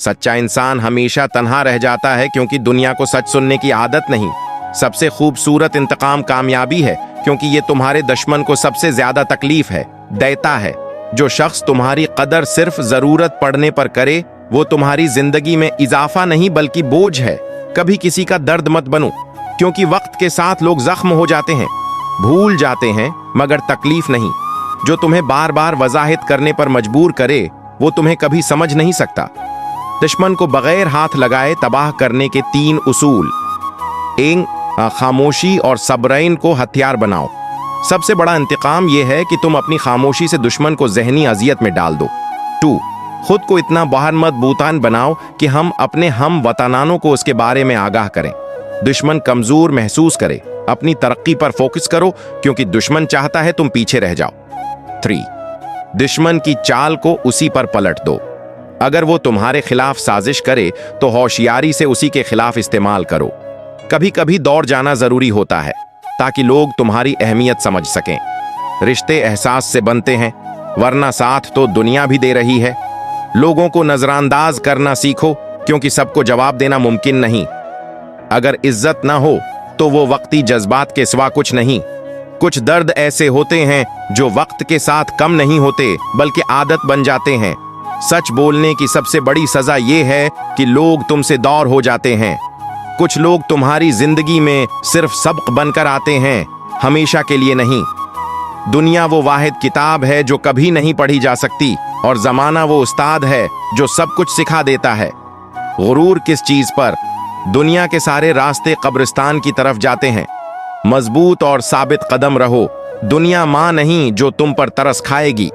सच्चा इंसान हमेशा तन्हा रह जाता है क्योंकि दुनिया को सच सुनने की आदत नहीं। सबसे खूबसूरत इंतकाम कामयाबी है, क्योंकि ये तुम्हारे दुश्मन को सबसे ज्यादा तकलीफ है देता है। जो शख्स तुम्हारी कदर सिर्फ जरूरत पड़ने पर करे, वो तुम्हारी जिंदगी में इजाफा नहीं बल्कि बोझ है। कभी किसी का दर्द मत बनो, क्योंकि वक्त के साथ लोग जख्म हो जाते हैं, भूल जाते हैं, मगर तकलीफ नहीं। जो तुम्हें बार बार वजाहित करने पर मजबूर करे, वो तुम्हें कभी समझ नहीं सकता। दुश्मन को बगैर हाथ लगाए तबाह करने के 3 उसूल। 1, खामोशी और सब्रैन को हथियार बनाओ। सबसे बड़ा इंतकाम यह है कि तुम अपनी खामोशी से दुश्मन को जहनी अजियत में डाल दो। 2, खुद को इतना बाहर मत बूतान बनाओ कि हम अपने हम वतनानों को उसके बारे में आगाह करें। दुश्मन कमजोर महसूस करे। अपनी तरक्की पर फोकस करो, क्योंकि दुश्मन चाहता है तुम पीछे रह जाओ। 3, दुश्मन की चाल को उसी पर पलट दो। अगर वो तुम्हारे खिलाफ साजिश करे तो होशियारी से उसी के खिलाफ इस्तेमाल करो। कभी कभी दौड़ जाना जरूरी होता है, ताकि लोग तुम्हारी अहमियत समझ सकें। रिश्ते एहसास से बनते हैं, वरना साथ तो दुनिया भी दे रही है। लोगों को नजरअंदाज करना सीखो, क्योंकि सबको जवाब देना मुमकिन नहीं। अगर इज्जत ना हो तो वो वक्ती जज्बात के सिवा कुछ नहीं। कुछ दर्द ऐसे होते हैं जो वक्त के साथ कम नहीं होते, बल्कि आदत बन जाते हैं। सच बोलने की सबसे बड़ी सजा ये है कि लोग तुमसे दूर हो जाते हैं। कुछ लोग तुम्हारी जिंदगी में सिर्फ सबक बनकर आते हैं, हमेशा के लिए नहीं। दुनिया वो वाहिद किताब है जो कभी नहीं पढ़ी जा सकती, और जमाना वो उस्ताद है जो सब कुछ सिखा देता है। गुरूर किस चीज पर? दुनिया के सारे रास्ते कब्रिस्तान की तरफ जाते हैं। मजबूत और साबित कदम रहो। दुनिया मां नहीं जो तुम पर तरस खाएगी।